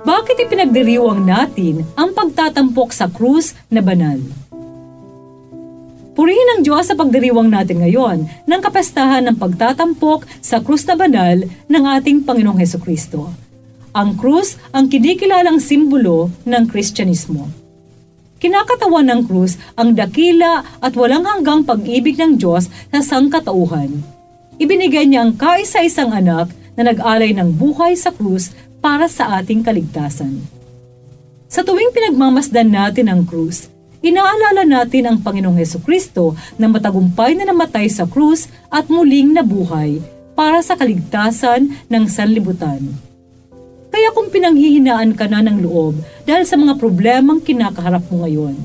Bakit ipinagdiriwang natin ang pagtatampok sa krus na banal? Purihin ang Diyos sa pagdiriwang natin ngayon ng kapistahan ng pagtatampok sa krus na banal ng ating Panginoong Hesukristo. Ang krus ang kinikilalang simbolo ng Kristyanismo. Kinakatawan ng krus ang dakila at walang hanggang pag-ibig ng Diyos sa sangkatauhan. Ibinigay niya ang kaisa-isang anak na nag-alay ng buhay sa krus para sa ating kaligtasan. Sa tuwing pinagmamasdan natin ang krus, inaalala natin ang Panginoong Hesukristo na matagumpay na namatay sa krus at muling nabuhay para sa kaligtasan ng sanlibutan. Kaya kung pinanghihinaan ka na ng loob dahil sa mga problemang kinakaharap mo ngayon,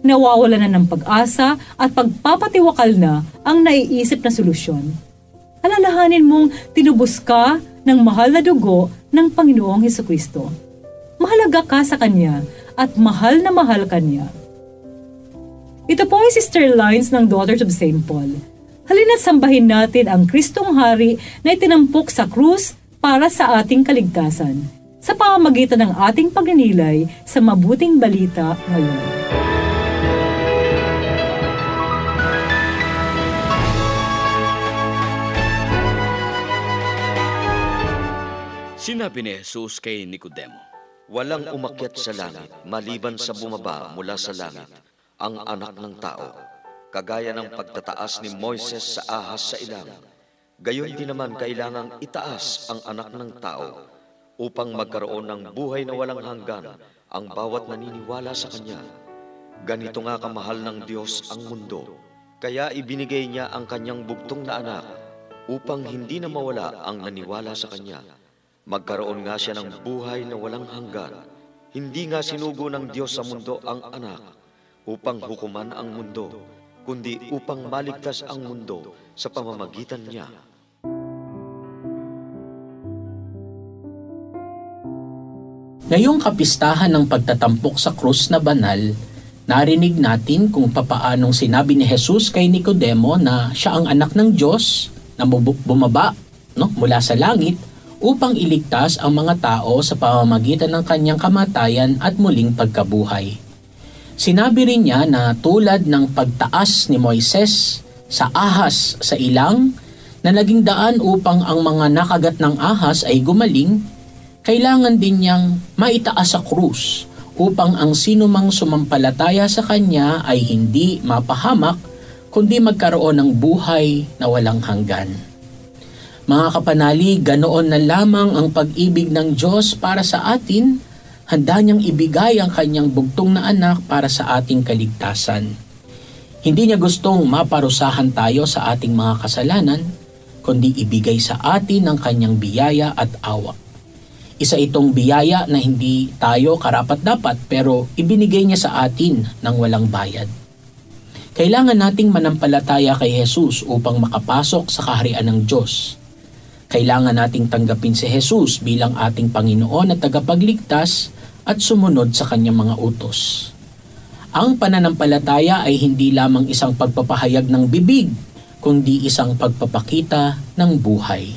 nawawala na ng pag-asa at pagpapatiwakal na ang naiisip na solusyon, alalahanin mong tinubos ka ng mahal na dugo ng Panginoong Hesukristo. Mahalaga ka sa Kanya at mahal na mahal ka niya. Ito po ay Sister Lines ng Daughters of St. Paul. Halina't sambahin natin ang Kristong Hari na itinampok sa krus para sa ating kaligtasan, sa pamamagitan ng ating pagninilay sa mabuting balita ngayon. Sinabi ni Jesus kay Nicodemo, "Walang umakyat sa langit maliban sa bumaba mula sa langit, ang anak ng tao, kagaya ng pagtataas ni Moises sa ahas sa ilang. Gayon din naman kailangang itaas ang anak ng tao upang magkaroon ng buhay na walang hanggan ang bawat naniniwala sa Kanya. Ganito nga kamahal ng Diyos ang mundo, kaya ibinigay niya ang Kanyang bugtong na anak upang hindi na mawala ang naniwala sa Kanya. Magkaroon nga siya ng buhay na walang hanggan. Hindi nga sinugo ng Diyos sa mundo ang anak upang hukuman ang mundo, kundi upang maligtas ang mundo sa pamamagitan niya." Ngayong kapistahan ng pagtatampok sa krus na banal, narinig natin kung papaanong sinabi ni Jesus kay Nicodemo na siya ang anak ng Diyos na bumaba mula sa langit upang iligtas ang mga tao sa pamamagitan ng kanyang kamatayan at muling pagkabuhay. Sinabi rin niya na tulad ng pagtaas ni Moises sa ahas sa ilang na naging daan upang ang mga nakagat ng ahas ay gumaling, kailangan din niyang maitaas sa krus upang ang sinumang sumampalataya sa kanya ay hindi mapahamak kundi magkaroon ng buhay na walang hanggan. Mga kapanalig, ganoon na lamang ang pag-ibig ng Diyos para sa atin, handa niyang ibigay ang kanyang bugtong na anak para sa ating kaligtasan. Hindi niya gustong maparusahan tayo sa ating mga kasalanan, kundi ibigay sa atin ang kanyang biyaya at awa. Isa itong biyaya na hindi tayo karapat-dapat pero ibinigay niya sa atin ng walang bayad. Kailangan nating manampalataya kay Jesus upang makapasok sa kaharian ng Diyos. Kailangan nating tanggapin si Jesus bilang ating Panginoon at tagapagligtas at sumunod sa kanyang mga utos. Ang pananampalataya ay hindi lamang isang pagpapahayag ng bibig, kundi isang pagpapakita ng buhay.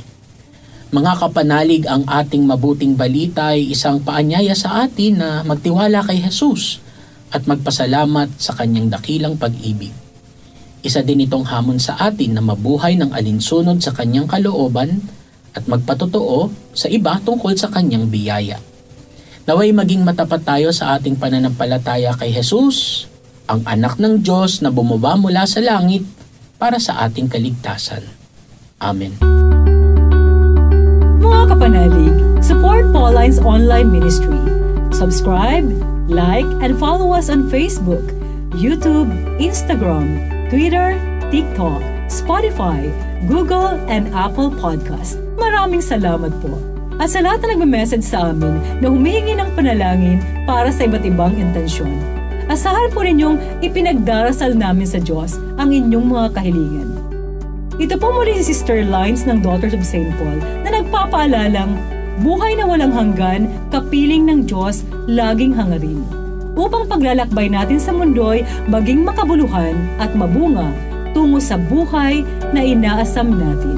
Mga kapanalig, ang ating mabuting balita ay isang paanyaya sa atin na magtiwala kay Jesus at magpasalamat sa kanyang dakilang pag-ibig. Isa din itong hamon sa atin na mabuhay ng alinsunod sa kanyang kalooban at magpatotoo sa iba tungkol sa kanyang biyaya. Naway maging matapat tayo sa ating pananampalataya kay Jesus, ang anak ng Diyos na bumaba mula sa langit para sa ating kaligtasan. Amen. Mga kapanalig, support Pauline's online ministry. Subscribe, like, and follow us on Facebook, YouTube, Instagram, Twitter, TikTok, Spotify, Google, and Apple Podcast. Maraming salamat po. At sa lahat na nagme-message sa amin na humihingi ng panalangin para sa iba't ibang intensyon. Asahan po ninyong ipinagdarasal namin sa Diyos ang inyong mga kahilingan. Ito po muli si Sister Lines ng Daughters of St. Paul na nagpapaalalang buhay na walang hanggan, kapiling ng Diyos, laging hangarin. Upang paglalakbay natin sa mundo'y maging makabuluhan at mabunga tungo sa buhay na inaasam natin.